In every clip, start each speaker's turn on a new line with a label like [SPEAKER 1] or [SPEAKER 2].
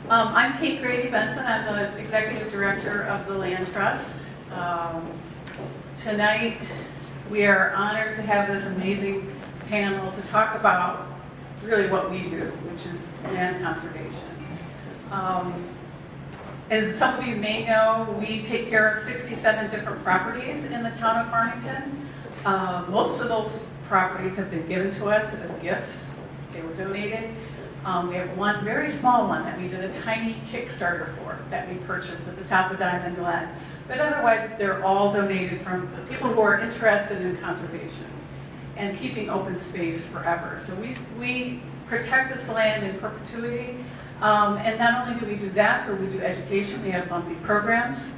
[SPEAKER 1] I'm Kate Grady Benson. I'm the Executive Director of the Land Trust. Tonight, we are honored to have this amazing panel to talk about really what we do, which is land conservation. As some of you may know, we take care of 67 different properties in the town of Farmington. Most of those properties have been given to us as gifts. They were donated. We have one very small one that we did a tiny Kickstarter for that we purchased at the top of Diamond Glen. But otherwise, they're all donated from people who are interested in conservation and keeping open space forever. So we protect this land in perpetuity. And not only do we do that, but we do education. We have monthly programs.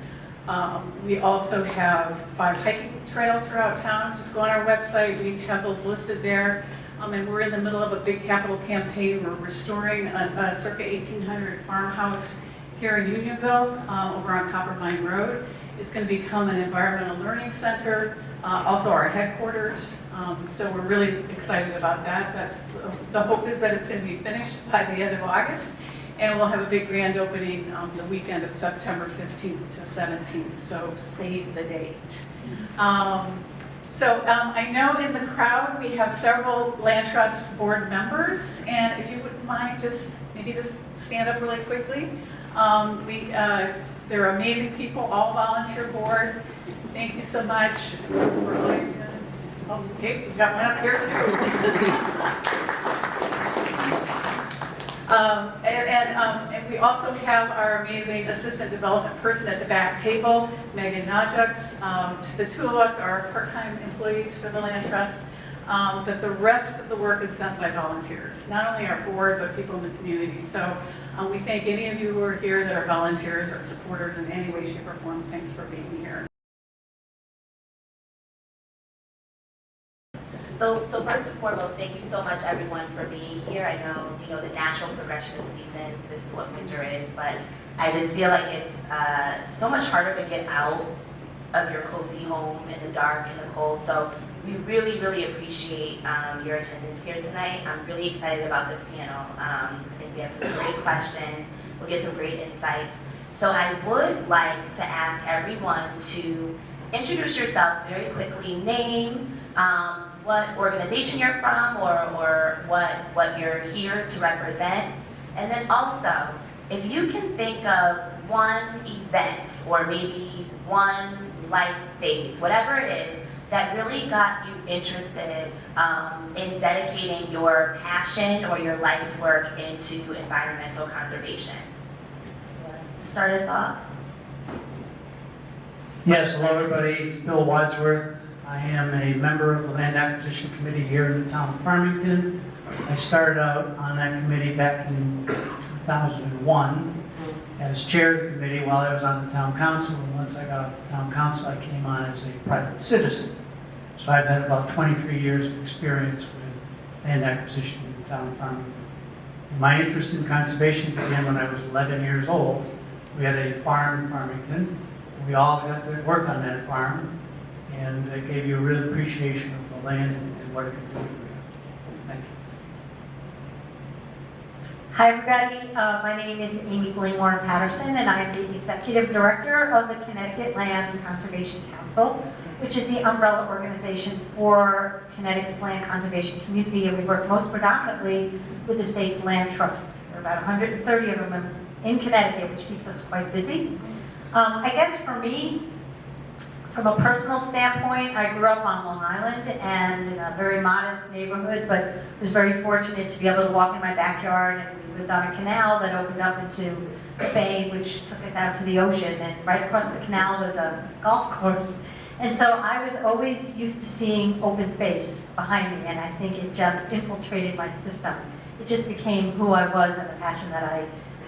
[SPEAKER 1] We also have 5 hiking trails throughout town. Just go on our website. We have those listed there. And we're in the middle of a big capital campaign. We're restoring a circa 1800 farmhouse here in Unionville over on Copper Mine Road. It's going to become an environmental learning center, also our headquarters. So we're really excited about that. The hope is that it's going to be finished by the end of August. And we'll have a big grand opening the weekend of September 15th to 17th. So save the date. I know in the crowd we have several Land Trust board members, and if you wouldn't mind, maybe just stand up really quickly. They're amazing people, all volunteer board. Thank you so much. Okay, we've got one up here too. And we also have our amazing assistant development person at the back table, Megan Najux. The two of us are part-time employees for the Land Trust, but the rest of the work is done by volunteers, not only our board, but people in the community. So we thank any of you who are here that are volunteers or supporters in any way, shape, or form. Thanks for being here.
[SPEAKER 2] So first and foremost, thank you so much, everyone, for being here. I know, the natural progression of seasons, this is what winter is, but I just feel like it's so much harder to get out of your cozy home in the dark and the cold. So we really, really appreciate your attendance here tonight. I'm really excited about this panel. I think we have some great questions. We'll get some great insights. So I would like to ask everyone to introduce yourself very quickly, name, what organization you're from or what you're here to represent. And then also, if you can think of one event or maybe one life phase, whatever it is, that really got you interested in dedicating your passion or your life's work into environmental conservation. Start us off.
[SPEAKER 3] Yes, hello everybody, it's Bill Wadsworth. I am a member of the Land Acquisition Committee here in the town of Farmington. I started out on that committee back in 2001 as chair of the committee while I was on the town council. And once I got off the town council, I came on as a private citizen. So I've had about 23 years of experience with land acquisition in the town of Farmington. And my interest in conservation began when I was 11 years old. We had a farm in Farmington, and we all got to work on that farm. And it gave you a real appreciation of the land and what it could do for you. Thank you.
[SPEAKER 4] Hi everybody, my name is Amy Gleamore Paterson and I am the Executive Director of the Connecticut Land Conservation Council, which is the umbrella organization for Connecticut's land conservation community, and we work most predominantly with the state's land trusts. There are about 130 of them in Connecticut, which keeps us quite busy. I guess for me, from a personal standpoint, I grew up on Long Island and in a very modest neighborhood, but was very fortunate to be able to walk in my backyard, and we lived on a canal that opened up into the bay, which took us out to the ocean, and right across the canal was a golf course. And so I was always used to seeing open space behind me, and I think it just infiltrated my system. It just became who I was, and the passion that I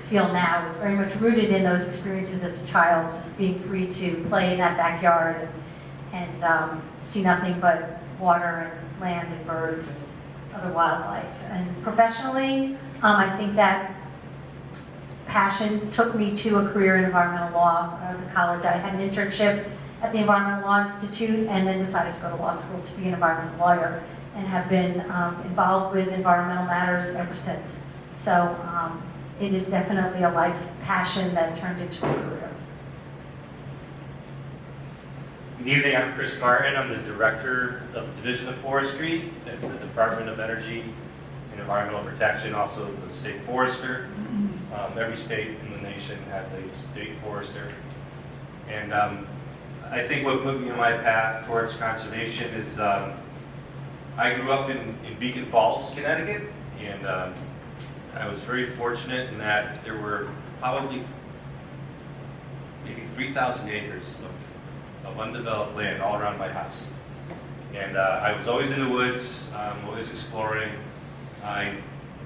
[SPEAKER 4] feel now is very much rooted in those experiences as a child, just being free to play in that backyard and see nothing but water and land and birds and other wildlife. And professionally, I think that passion took me to a career in environmental law. When I was in college, I had an internship at the Environmental Law Institute and then decided to go to law school to be an environmental lawyer, and have been involved with environmental matters ever since. So it is definitely a life passion that turned into a career.
[SPEAKER 5] Good evening, I'm Chris Martin. I'm the Director of the Division of Forestry at the Department of Energy and Environmental Protection, also the State Forester. Every state in the nation has a state forester. And I think what put me on my path towards conservation is I grew up in Beacon Falls, Connecticut, and I was very fortunate in that there were probably maybe 3,000 acres of undeveloped land all around my house. And I was always in the woods, always exploring. I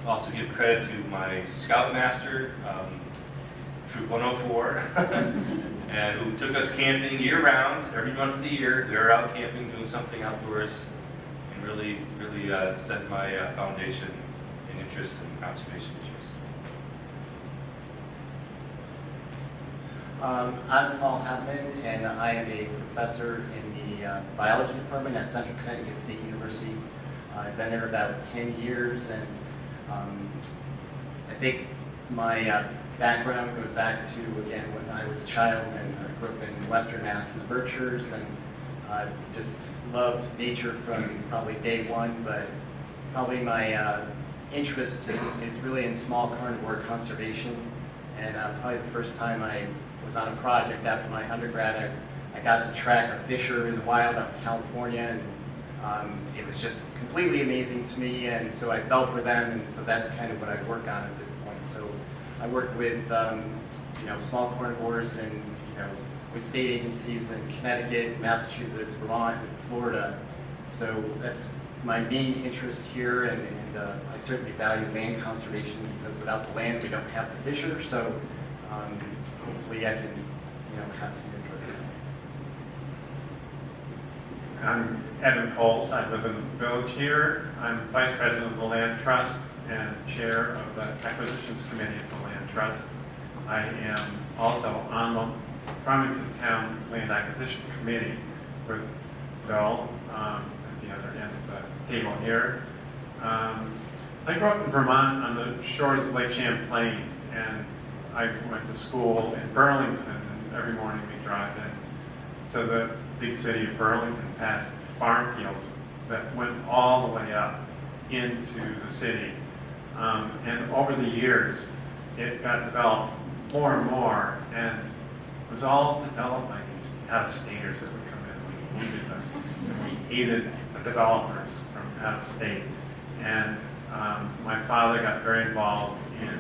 [SPEAKER 5] also give credit to my scoutmaster, Troop 104, and who took us camping year-round, every month of the year. We were out camping, doing something outdoors, and really set my foundation and interest in conservation issues.
[SPEAKER 6] I'm Paul Hapeman, and I am a professor in the biology department at Central Connecticut State University. I've been there about 10 years, and I think my background goes back to, again, when I was a child, and I grew up in Western Mass in the Berkshires, and I just loved nature from probably day one, but probably my interest is really in small carnivore conservation. And probably the first time I was on a project after my undergrad, I got to track a fisher in the wild up in California, and it was just completely amazing to me, and so I fell for them, and so that's kind of what I work on at this point. So I work with small carnivores and with state agencies in Connecticut, Massachusetts, Vermont, and Florida. So that's my main interest here, and I certainly value land conservation, because without the land we don't have the fisher. So hopefully I can have some input.
[SPEAKER 7] I'm Evan Cowles. I live in the village here. I'm Vice President of the Land Trust and Chair of the Acquisitions Committee of the Land Trust. I am also on the Farmington Town Land Acquisition Committee with Bill at the other end of the table here. I grew up in Vermont on the shores of Lake Champlain, and I went to school in Burlington, and every morning we drive in to the big city of Burlington, past farm fields that went all the way up into the city. And over the years, it got developed more and more, and it was all developed by these out-of-staters that would come in. We needed them, and we aided the developers from out of state. And my father got very involved in,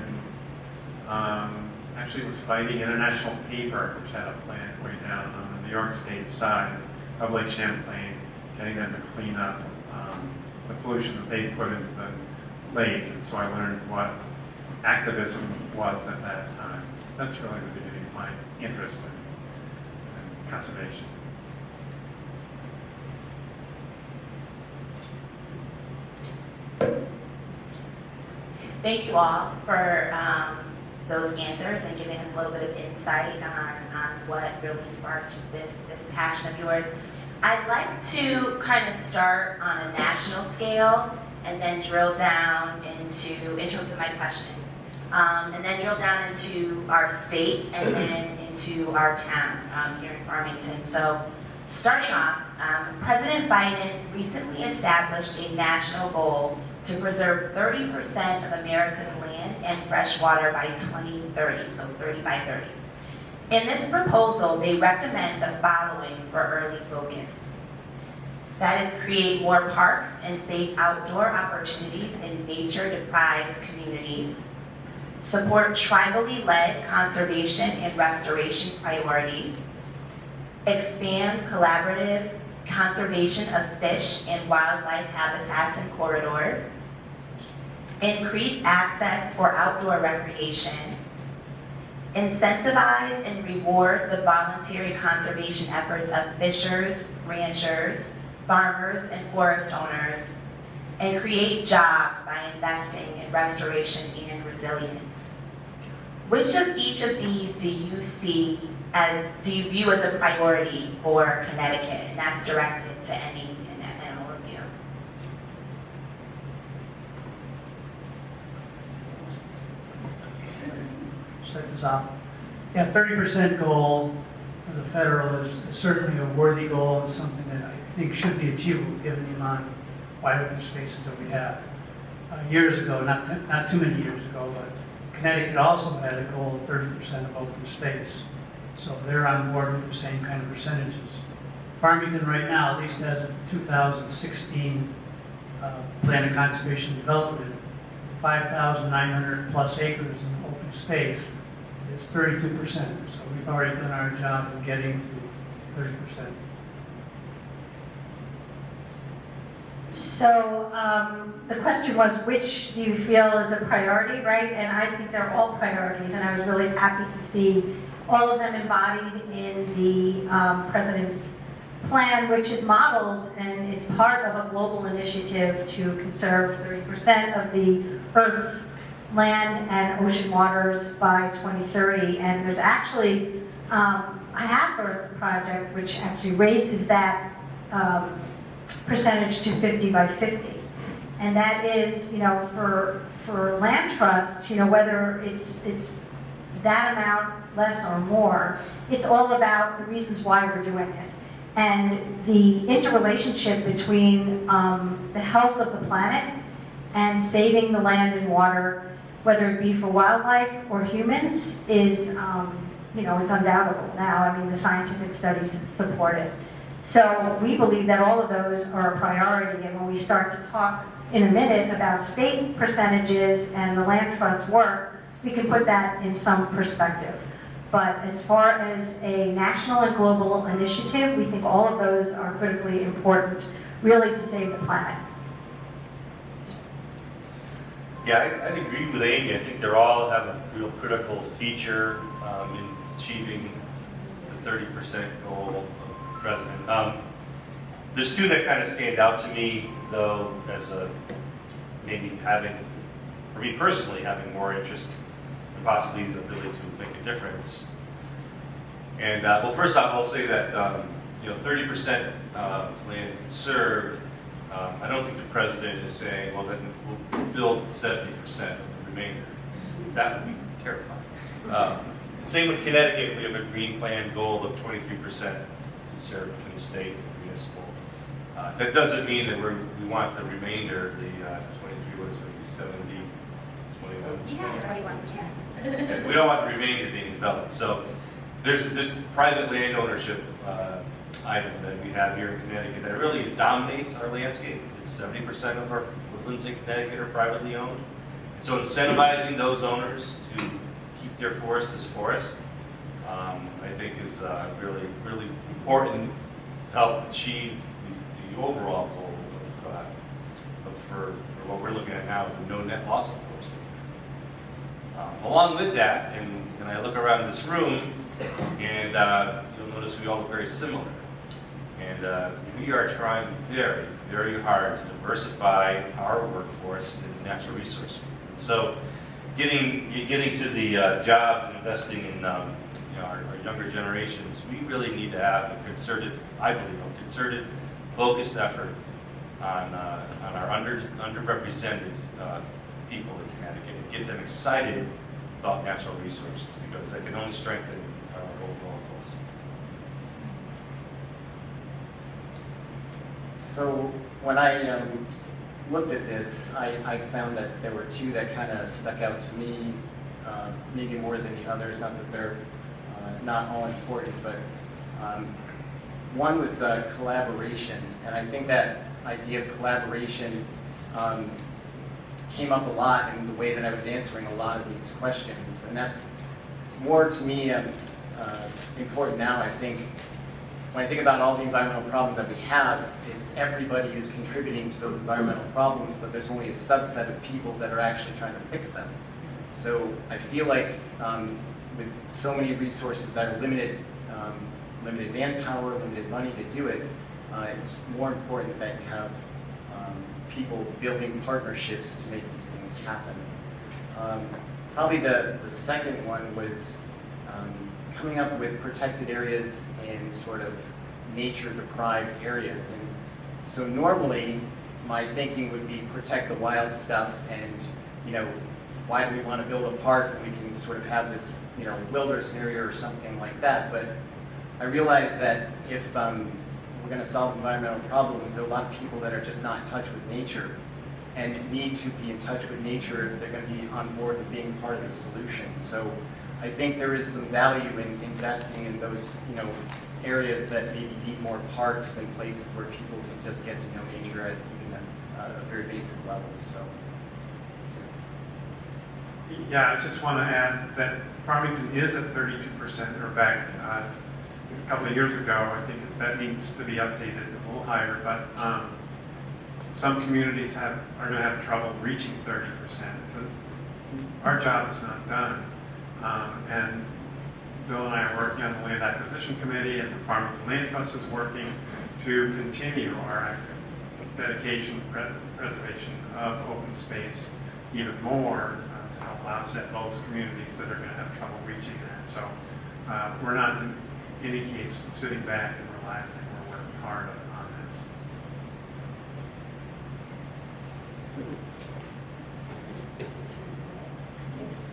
[SPEAKER 7] actually was fighting International Paper, which had a plant way down on the New York State side of Lake Champlain, getting them to clean up the pollution that they put into the lake. And so I learned what activism was at that time. That's really the beginning of my interest in conservation.
[SPEAKER 2] Thank you all for those answers and giving us a little bit of insight on what really sparked this passion of yours. I'd like to kind of start on a national scale and then drill down in terms of my questions, and then drill down into our state and then into our town here in Farmington. So starting off, President Biden recently established a national goal to preserve 30% of America's land and fresh water by 2030, so 30 by 30. In this proposal, they recommend the following for early focus. That is, create more parks and safe outdoor opportunities in nature-deprived communities, support tribally led conservation and restoration priorities, expand collaborative conservation of fish and wildlife habitats and corridors, increase access for outdoor recreation, incentivize and reward the voluntary conservation efforts of fishers, ranchers, farmers, and forest owners, and create jobs by investing in restoration and resilience. Which of each of these do you view as a priority for Connecticut? And that's directed to any and all of you.
[SPEAKER 3] start this off. Yeah, 30% goal for the federal is certainly a worthy goal and something that I think should be achievable given the amount of wide open spaces that we have. Years ago, not too many years ago, but Connecticut also had a goal of 30% of open space. So they're on board with the same kind of percentages. Farmington right now, at least as of 2016 Plan of Conservation Development, 5,900 plus acres in open space is 32%. So we've already done our job of getting to 30%.
[SPEAKER 4] So the question was, which do you feel is a priority, right? And I think they're all priorities, and I was really happy to see all of them embodied in the President's plan, which is modeled, and it's part of a global initiative to conserve 30% of the Earth's land and ocean waters by 2030. And there's actually a Half Earth project, which actually raises that percentage to 50 by 50. And that is, for land trusts, whether it's that amount, less or more, it's all about the reasons why we're doing it. And the interrelationship between the health of the planet and saving the land and water, whether it be for wildlife or humans, is, it's undoubtable now. I mean, the scientific studies support it. So we believe that all of those are a priority, and when we start to talk in a minute about state percentages and the land trust work, we can put that in some perspective. But as far as a national and global initiative, we think all of those are critically important, really, to save the planet.
[SPEAKER 5] Yeah, I'd agree with Amy. I think they're all have a real critical feature in achieving the 30% goal of the president. There's two that kind of stand out to me, though, as maybe for me personally, having more interest and possibly the ability to make a difference. And well, first off, I'll say that 30% land conserved. I don't think the president is saying, well, then we'll build 70% of the remainder. That would be terrifying. Same with Connecticut. We have a green plan goal of 23% conserved between state and municipal. That doesn't mean that we want the remainder, the 23, what is it going to be, 70, 21?
[SPEAKER 2] Yeah, 31%.
[SPEAKER 5] We don't want the remainder being developed. So there's this private land ownership item that we have here in Connecticut that really dominates our landscape. It's 70% of our woodlands in Connecticut are privately owned. So incentivizing those owners to keep their forest as forest, I think is really, really important to help achieve the overall goal for what we're looking at now is a no net loss of forest. Along with that, and I look around this room, and you'll notice we all look very similar. And we are trying very, very hard to diversify our workforce in the natural resource field. And so getting to the jobs and investing in our younger generations, we really need to have a concerted, focused effort on our underrepresented people in Connecticut and get them excited about natural resources, because that can only strengthen our overall goals.
[SPEAKER 6] So when I looked at this, I found that there were two that kind of stuck out to me, maybe more than the others. Not that they're not all important, but one was collaboration, and I think that idea of collaboration came up a lot in the way that I was answering a lot of these questions, and it's more to me important now. I think when I think about all the environmental problems that we have, it's everybody who's contributing to those environmental problems, but there's only a subset of people that are actually trying to fix them. So I feel like with so many resources that are limited manpower, limited money to do it, it's more important that you have people building partnerships to make these things happen. Probably the second one was coming up with protected areas in sort of nature-deprived areas. And so normally, my thinking would be protect the wild stuff and, why do we want to build a park when we can sort of have this, wilderness area or something like that? But I realize that if we're going to solve environmental problems, there are a lot of people that are just not in touch with nature and need to be in touch with nature if they're going to be on board with being part of the solution. So I think there is some value in investing in those, areas that maybe need more parks and places where people can just get to know nature at even a very basic level. So, that's it.
[SPEAKER 7] Yeah, I just want to add that Farmington is at 32%, or back a couple of years ago. I think that needs to be updated a little higher, but some communities are going to have trouble reaching 30%. But our job is not done. And Bill and I are working on the Land Acquisition Committee, and the Farmington Land Trust is working to continue our dedication to preservation of open space even more to help offset those communities that are going to have trouble reaching that. So we're not in any case sitting back and relaxing. We're working hard on this.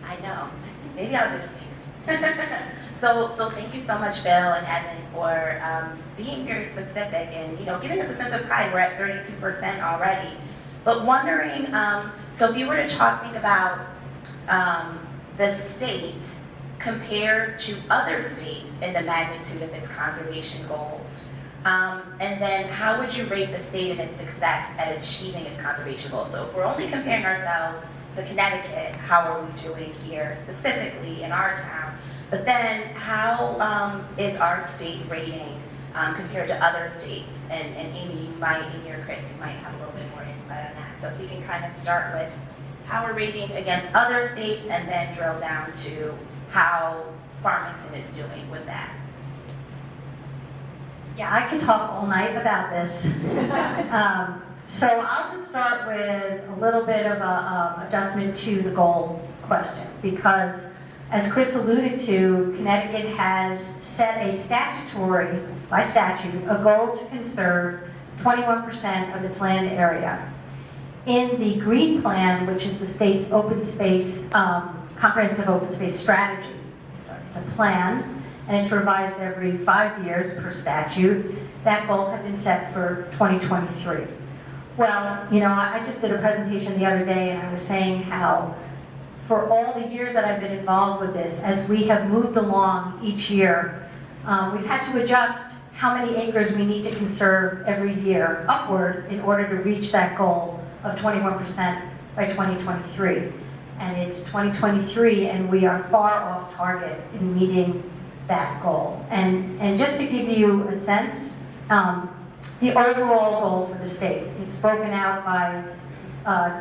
[SPEAKER 2] I know. Maybe I'll just So thank you so much, Bill and Evan, for being very specific and giving us a sense of pride. We're at 32% already, but wondering. So if you were to think about the state compared to other states in the magnitude of its conservation goals, and then how would you rate the state and its success at achieving its conservation goals? So if we're only comparing ourselves to Connecticut, how are we doing here specifically in our town? But then how is our state rating compared to other states? And Amy, Amy or Chris, you might have a little bit more insight on that. So if we can kind of start with how we're rating against other states and then drill down to how Farmington is doing with that.
[SPEAKER 4] Yeah, I could talk all night about this. So I'll just start with a little bit of a adjustment to the goal question, because as Chris alluded to, Connecticut has set by statute, a goal to conserve 21% of its land area. In the Green Plan, which is the state's open space, comprehensive open space strategy, it's a plan, and it's revised every 5 years per statute. That goal had been set for 2023. Well, I just did a presentation the other day, and I was saying how for all the years that I've been involved with this, as we have moved along each year, we've had to adjust how many acres we need to conserve every year upward in order to reach that goal of 21% by 2023. And it's 2023, and we are far off target in meeting that goal. And just to give you a sense, the overall goal for the state, it's broken out by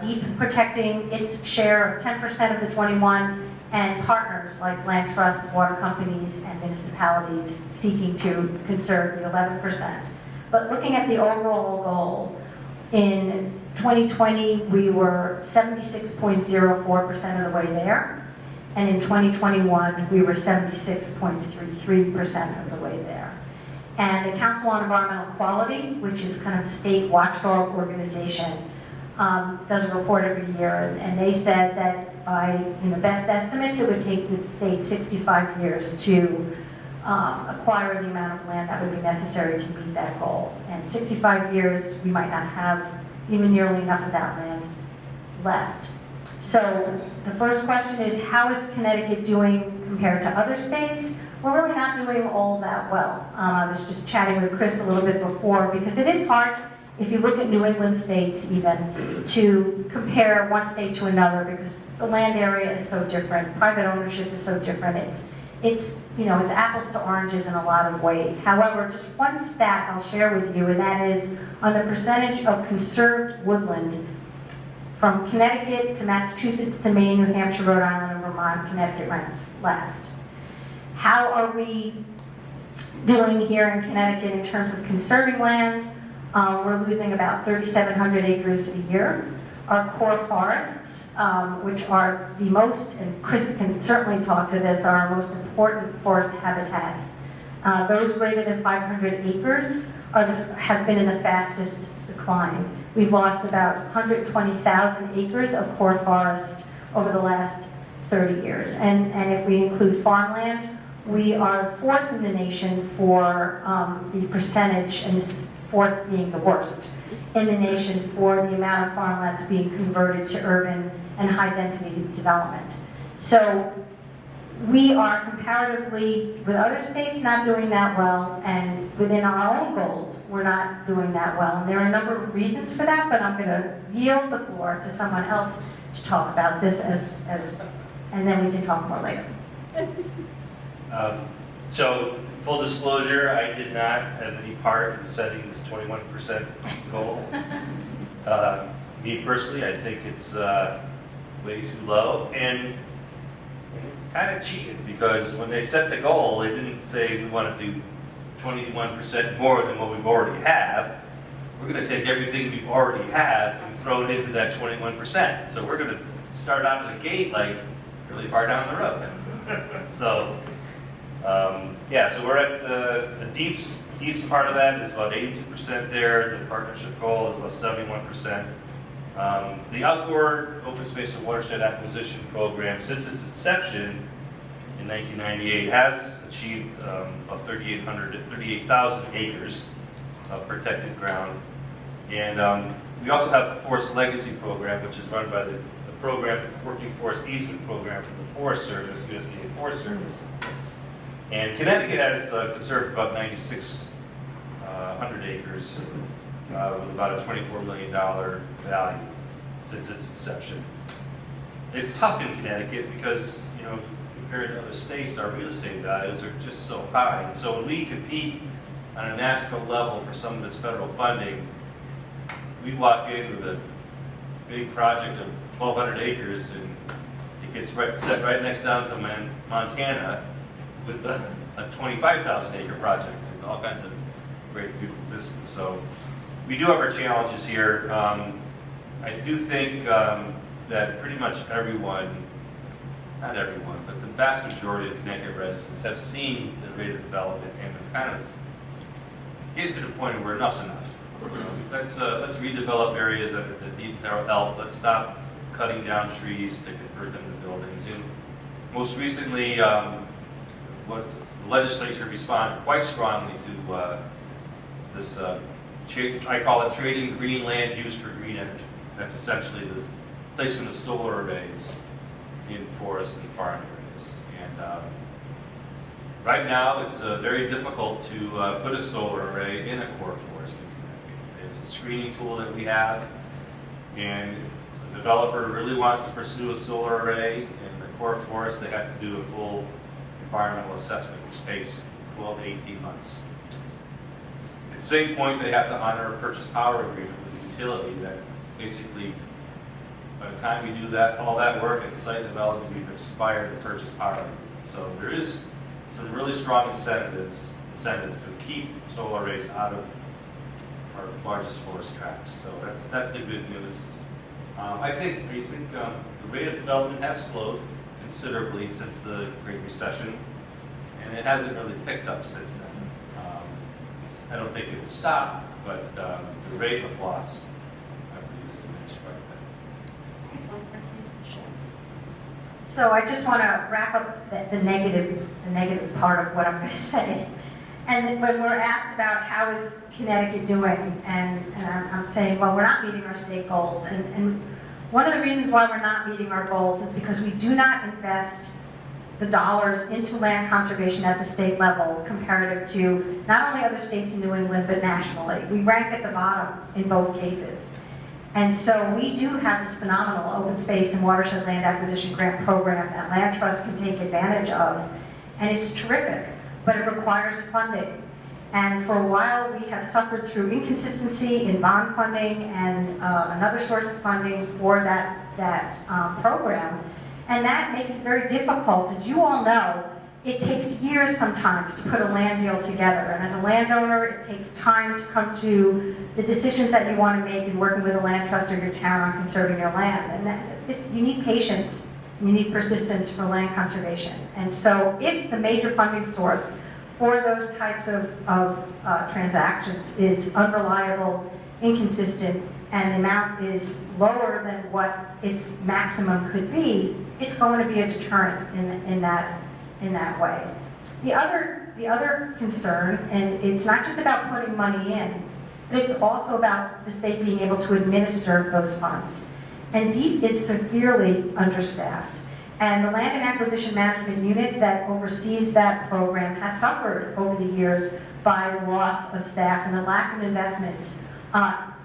[SPEAKER 4] deep protecting its share of 10% of the 21, and partners like land trusts, water companies, and municipalities seeking to conserve the 11%. But looking at the overall goal, in 2020 we were 76.04% of the way there, and in 2021 we were 76.33% of the way there. And the Council on Environmental Quality, which is kind of the state watchdog organization, does a report every year, and they said that by best estimates, it would take the state 65 years to acquire the amount of land that would be necessary to meet that goal. And 65 years, we might not have even nearly enough of that land left. So the first question is, how is Connecticut doing compared to other states? We're really not doing all that well. I was just chatting with Chris a little bit before, because it is hard, if you look at New England states even, to compare one state to another, because the land area is so different, private ownership is so different. It's apples to oranges in a lot of ways. However, just one stat I'll share with you, and that is on the percentage of conserved woodland from Connecticut to Massachusetts to Maine, New Hampshire, Rhode Island, and Vermont. Connecticut ranks last. How are we doing here in Connecticut in terms of conserving land? We're losing about 3,700 acres a year. Our core forests, which are the most, and Chris can certainly talk to this, are our most important forest habitats. Those greater than 500 acres have been in the fastest decline. We've lost about 120,000 acres of core forest over the last 30 years. And if we include farmland, we are fourth in the nation for the percentage, and this is fourth being the worst in the nation for the amount of farmlands being converted to urban and high-density development. So we are comparatively, with other states, not doing that well, and within our own goals, we're not doing that well. And there are a number of reasons for that, but I'm going to yield the floor to someone else to talk about this and then we can talk more later.
[SPEAKER 5] So, full disclosure, I did not have any part in setting this 21% goal. Me personally, I think it's way too low, and kind of cheated, because when they set the goal, they didn't say we want to do 21% more than what we've already have. We're going to take everything we've already have and throw it into that 21%. So we're going to start out of the gate like really far down the road. So yeah, so we're at the deeps part of that is about 82% there. The partnership goal is about 71%. The outdoor open space and watershed acquisition program, since its inception in 1998, has achieved about 38,000 acres of protected ground. And we also have the Forest Legacy Program, which is run by the program, Working Forest Easement Program from the Forest Service, USDA Forest Service. And Connecticut has conserved about 9,600 acres with about a $24 million value since its inception. It's tough in Connecticut because, you know, compared to other states, our real estate values are just so high. And so when we compete on a national level for some of this federal funding, we walk in with a big project of 1,200 acres, and it gets set right next down to Montana with a 25,000 acre project and all kinds of great, beautiful business. So we do have our challenges here. I do think that pretty much everyone, not everyone, but the vast majority of Connecticut residents have seen the rate of development and have kind of getting to the point where enough's enough. Let's redevelop areas that need help. Let's stop cutting down trees to convert them to buildings. And most recently, what the legislature responded quite strongly to this, I call it trading green land use for green energy. That's essentially the placement of solar arrays in forests and farm areas. And right now, it's very difficult to put a solar array in a core forest in Connecticut. There's a screening tool that we have, and if a developer really wants to pursue a solar array in the core forest, they have to do a full environmental assessment, which takes 12 to 18 months. At the same point, they have to honor a purchase power agreement with the utility that basically, by the time we do that, all that work at site development, we've expired the purchase power agreement. So there is some really strong incentives to keep solar arrays out of our largest forest tracts. So that's the good news. I think the rate of development has slowed considerably since the Great Recession, and it hasn't really picked up since then. I don't think it's stopped, but the rate of loss, I believe, is diminished quite a bit.
[SPEAKER 4] So I just want to wrap up the negative part of what I'm going to say. And when we're asked about how is Connecticut doing, and I'm saying, well, we're not meeting our state goals. And one of the reasons why we're not meeting our goals is because we do not invest the dollars into land conservation at the state level comparative to not only other states in New England, but nationally. We rank at the bottom in both cases. And so we do have this phenomenal open space and watershed land acquisition grant program that Land Trust can take advantage of, and it's terrific, but it requires funding. And for a while, we have suffered through inconsistency in bond funding and another source of funding for that program. And that makes it very difficult. As you all know, it takes years sometimes to put a land deal together. And as a landowner, it takes time to come to the decisions that you want to make in working with a land trust or your town on conserving your land. And you need patience, and you need persistence for land conservation. And so if the major funding source for those types of transactions is unreliable, inconsistent, and the amount is lower than what its maximum could be, it's going to be a deterrent in that way. The other concern, and it's not just about putting money in, but it's also about the state being able to administer those funds. And DEEP is severely understaffed. And the Land and Acquisition Management Unit that oversees that program has suffered over the years by the loss of staff and the lack of investments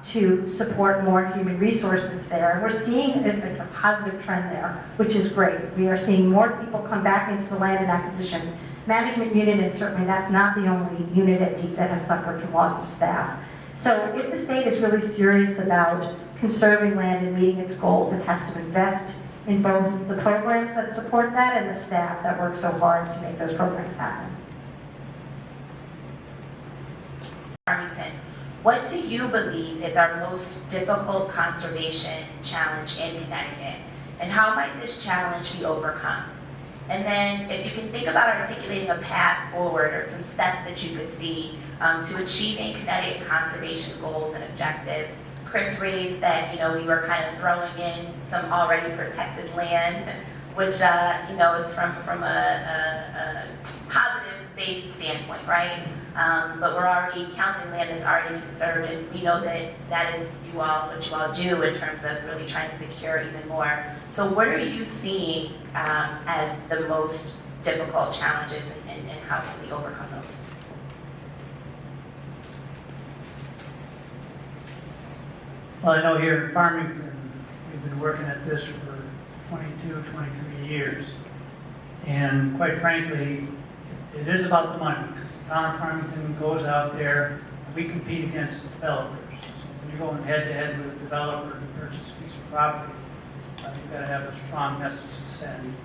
[SPEAKER 4] to support more human resources there. And we're seeing a positive trend there, which is great. We are seeing more people come back into the Land and Acquisition Management Unit, and certainly that's not the only unit at DEEP that has suffered from loss of staff. So if the state is really serious about conserving land and meeting its goals, it has to invest in both the programs that support that and the staff that work so hard to make those programs happen.
[SPEAKER 2] Farmington, what do you believe is our most difficult conservation challenge in Connecticut? And how might this challenge be overcome? And then if you can think about articulating a path forward or some steps that you could see to achieving Connecticut conservation goals and objectives. Chris raised that, we were kind of throwing in some already protected land, which, it's from a positive-based standpoint, right? But we're already counting land that's already conserved, and we know that is what you all do in terms of really trying to secure even more. So what are you seeing as the most difficult challenges, and how can we overcome those?
[SPEAKER 3] Well, I know here in Farmington, we've been working at this for 22, 23 years. And quite frankly, it is about the money, because the town of Farmington goes out there and we compete against developers. So when you're going head-to-head with a developer to purchase a piece of property, you've got to have a strong message to send,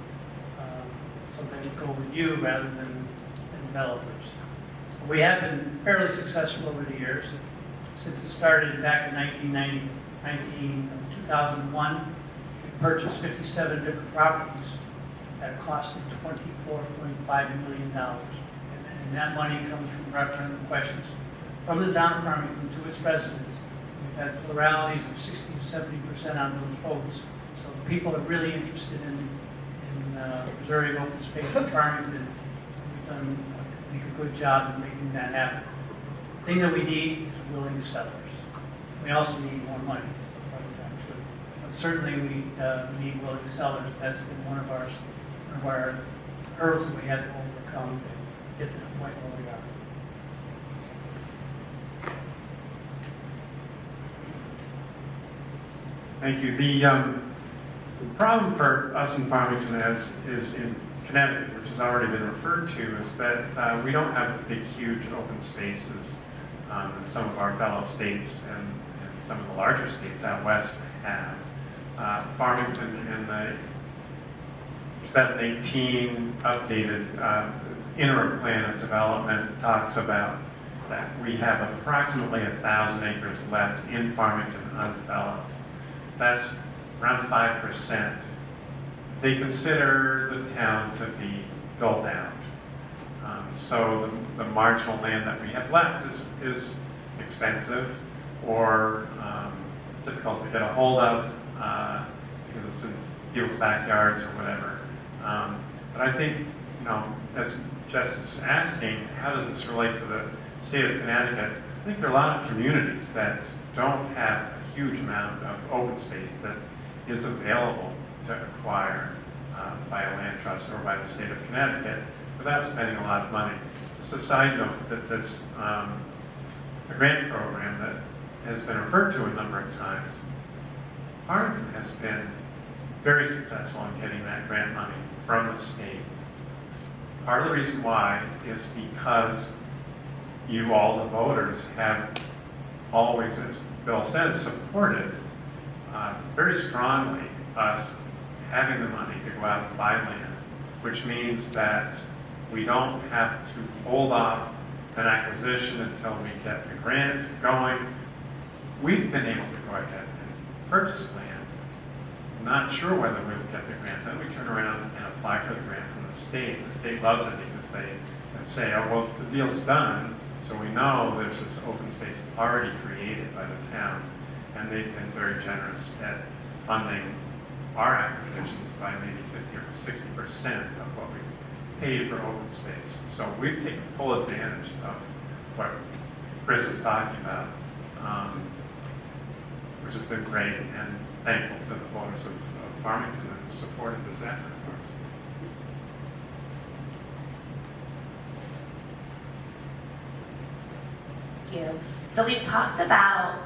[SPEAKER 3] so they would go with you rather than developers. We have been fairly successful over the years. Since it started back in 2001, we purchased 57 different properties at a cost of $24.5 million. And that money comes from referendum questions from the town of Farmington to its residents. We've had pluralities of 60 to 70% on those votes. So people are really interested in preserving open space in Farmington. We've done, I think, a good job of making that happen. The thing that we need is willing sellers. We also need more money, but certainly we need willing sellers. That's been one of our hurdles that we had to overcome to get to the point where we are.
[SPEAKER 7] Thank you. The problem for us in Farmington is in Connecticut, which has already been referred to, is that we don't have the big, huge open spaces that some of our fellow states and some of the larger states out west have. Farmington in the 2018 updated interim plan of development talks about that we have approximately 1,000 acres left in Farmington undeveloped. That's around 5%. They consider the town to be built out. So the marginal land that we have left is expensive or difficult to get a hold of because it's in people's backyards or whatever. But I think, as Jess is asking, how does this relate to the state of Connecticut? I think there are a lot of communities that don't have a huge amount of open space that is available to acquire by a land trust or by the state of Connecticut without spending a lot of money. Just a side note that this a grant program that has been referred to a number of times, Farmington has been very successful in getting that grant money from the state. Part of the reason why is because you all, the voters, have always, as Bill says, supported very strongly us having the money to go out and buy land, which means that we don't have to hold off an acquisition until we get the grant going. We've been able to go ahead and purchase land, not sure whether we'll get the grant. Then we turn around and apply for the grant from the state. The state loves it because they can say, oh, well, the deal's done, so we know there's this open space already created by the town. and they've been very generous at funding our acquisitions by maybe 50 or 60% of what we paid for open space. So we've taken full advantage of what Chris is talking about, which has been great, and thankful to the voters of Farmington that have supported this effort of ours.
[SPEAKER 2] Thank you. So we've talked about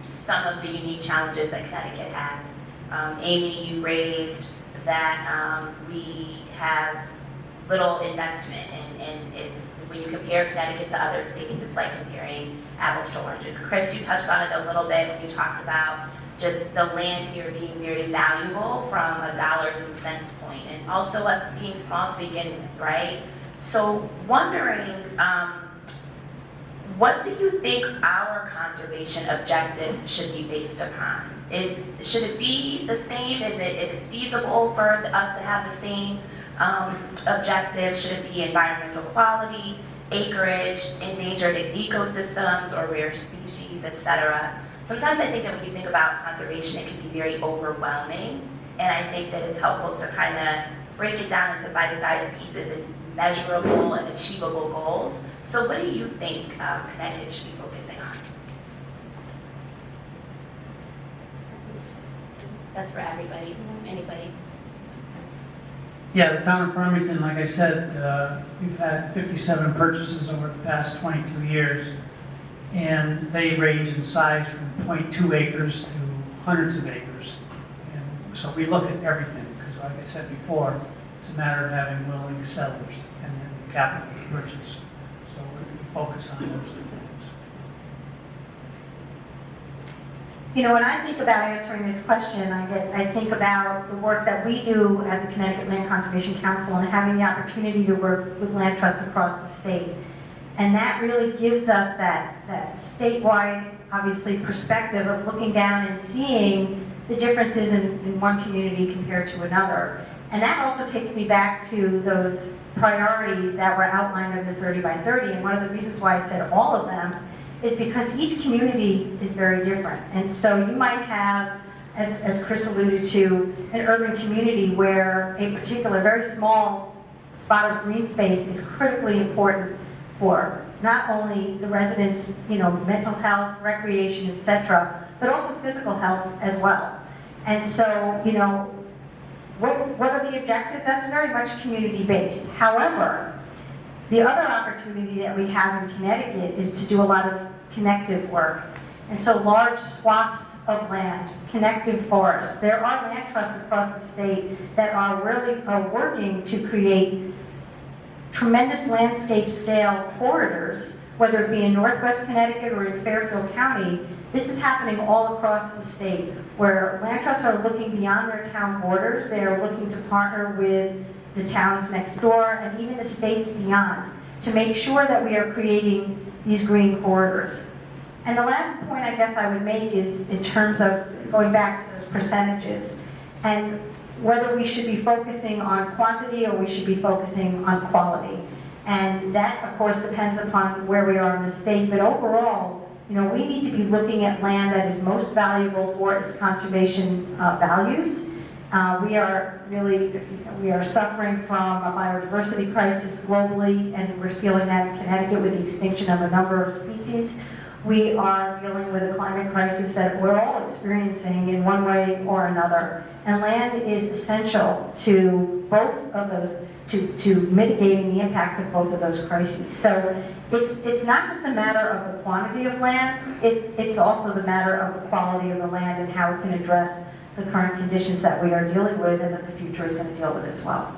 [SPEAKER 2] some of the unique challenges that Connecticut has. Amy, you raised that we have little investment, and it's when you compare Connecticut to other states, it's like comparing apples to oranges. Chris, you touched on it a little bit when you talked about just the land here being very valuable from a dollars and cents point, and also us being small to begin with, right? So wondering, what do you think our conservation objectives should be based upon? Should it be the same? Is it feasible for us to have the same objectives? Should it be environmental quality, acreage, endangered ecosystems, or rare species, etc.? Sometimes I think that when you think about conservation, it can be very overwhelming, and I think that it's helpful to kind of break it down into bite-sized pieces and measurable and achievable goals. So what do you think Connecticut should be focusing on? That's for everybody, anybody.
[SPEAKER 3] Yeah, the town of Farmington, like I said, we've had 57 purchases over the past 22 years, and they range in size from 0.2 acres to hundreds of acres. And so we look at everything, because like I said before, it's a matter of having willing sellers and then the capital to purchase. So we focus on those two things.
[SPEAKER 4] You know, when I think about answering this question, I think about the work that we do at the Connecticut Land Conservation Council and having the opportunity to work with land trusts across the state. And that really gives us that statewide, obviously, perspective of looking down and seeing the differences in one community compared to another. And that also takes me back to those priorities that were outlined in the 30 by 30. And one of the reasons why I said all of them is because each community is very different. And so you might have, as Chris alluded to, an urban community where a particular very small spot of green space is critically important for not only the residents, mental health, recreation, etc., but also physical health as well. And so, what are the objectives? That's very much community-based. However, the other opportunity that we have in Connecticut is to do a lot of connective work. And so large swaths of land, connective forests. There are land trusts across the state that are really working to create tremendous landscape scale corridors, whether it be in Northwest Connecticut or in Fairfield County. This is happening all across the state, where land trusts are looking beyond their town borders. They are looking to partner with the towns next door and even the states beyond to make sure that we are creating these green corridors. And the last point I guess I would make is in terms of going back to those percentages and whether we should be focusing on quantity or we should be focusing on quality. And that, of course, depends upon where we are in the state. But overall, we need to be looking at land that is most valuable for its conservation values. We are suffering from a biodiversity crisis globally, and we're feeling that in Connecticut with the extinction of a number of species. We are dealing with a climate crisis that we're all experiencing in one way or another. And land is essential to both of those, to mitigating the impacts of both of those crises. So it's not just a matter of the quantity of land, it's also the matter of the quality of the land and how it can address the current conditions that we are dealing with and that the future is going to deal with as well.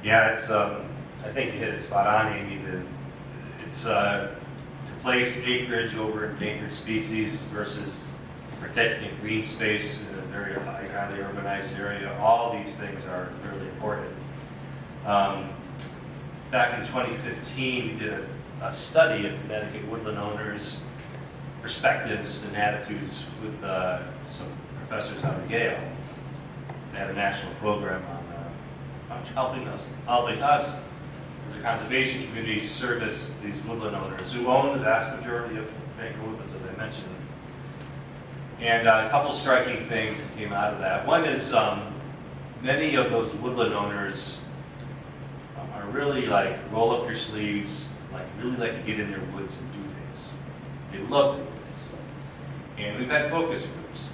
[SPEAKER 5] Yeah, I think you hit it spot on, Amy. It's to place acreage over endangered species versus protecting green space in a very highly urbanized area. All these things are really important. Back in 2015, we did a study of Connecticut woodland owners' perspectives and attitudes with some professors out of Yale. They had a national program on helping us as a conservation community service these woodland owners who own the vast majority of bank of woodlands, as I mentioned. And a couple striking things came out of that. One is many of those woodland owners are really like roll up your sleeves, like really like to get in their woods and do things. They love the woods. And we've had focus groups.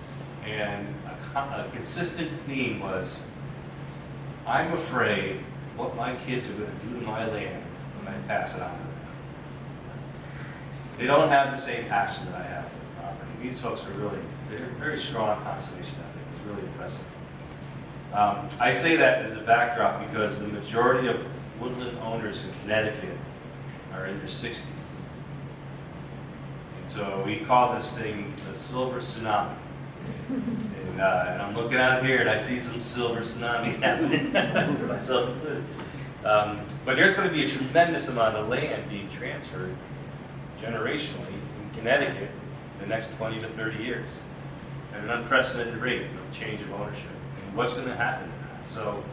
[SPEAKER 5] And a consistent theme was, I'm afraid what my kids are going to do to my land when I pass it on to them. They don't have the same passion that I have for the property. These folks are really, they're very strong conservation ethic. It's really impressive. I say that as a backdrop because the majority of woodland owners in Connecticut are in their 60s. And so we call this thing the silver tsunami. And I'm looking out here and I see some silver tsunami happening for myself. But there's going to be a tremendous amount of land being transferred generationally in Connecticut in the next 20 to 30 years at an unprecedented rate of change of ownership. And what's going to happen to that? So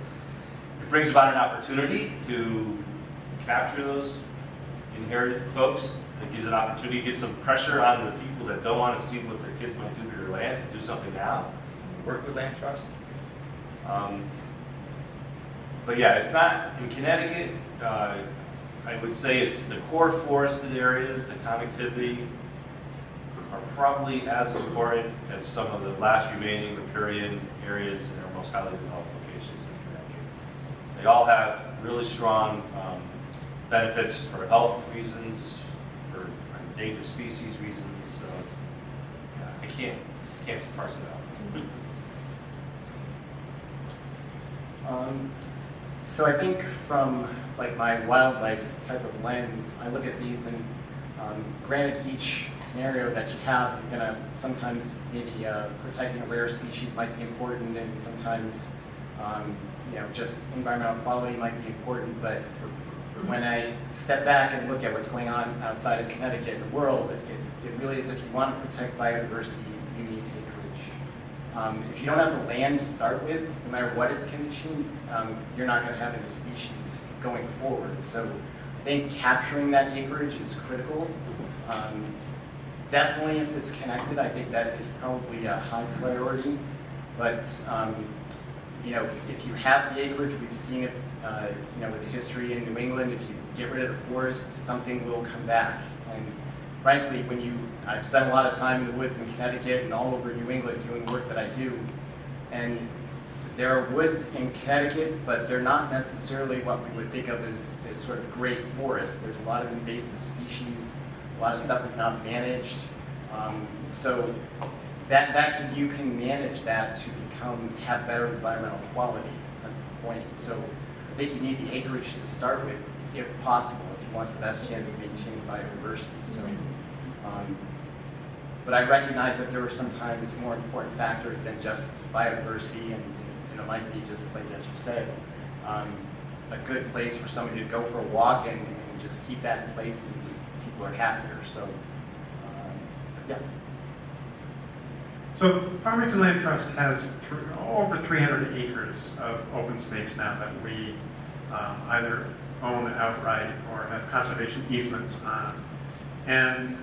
[SPEAKER 5] it brings about an opportunity to capture those inherited folks. It gives an opportunity to get some pressure on the people that don't want to see what their kids might do to their land to do something now, work with land trusts. But yeah, it's not in Connecticut. I would say it's the core forested areas, the connectivity are probably as important as some of the last remaining riparian areas in our most highly developed locations in Connecticut. They all have really strong benefits for health reasons, for endangered species reasons. So it's, I can't parse it out.
[SPEAKER 6] So I think from like my wildlife type of lens, I look at these and granted each scenario that you have, you're gonna sometimes maybe protecting a rare species might be important, and sometimes just environmental quality might be important. But when I step back and look at what's going on outside of Connecticut and the world, it really is, if you want to protect biodiversity, you need acreage. If you don't have the land to start with, no matter what its condition, you're not going to have any species going forward. So I think capturing that acreage is critical. Definitely if it's connected, I think that is probably a high priority. But if you have the acreage, we've seen it with the history in New England, if you get rid of the forest, something will come back. And frankly, I've spent a lot of time in the woods in Connecticut and all over New England doing work that I do, and there are woods in Connecticut, but they're not necessarily what we would think of as sort of great forests. There's a lot of invasive species, a lot of stuff is not managed. So you can manage that to have better environmental quality. That's the point. So I think you need the acreage to start with, if possible, if you want the best chance of maintaining biodiversity. So, but I recognize that there are sometimes more important factors than just biodiversity, and it might be just like, as you said, a good place for somebody to go for a walk and just keep that in place, and people are happier. So, yeah.
[SPEAKER 7] So Farmington Land Trust has over 300 acres of open space now that we either own outright or have conservation easements on. And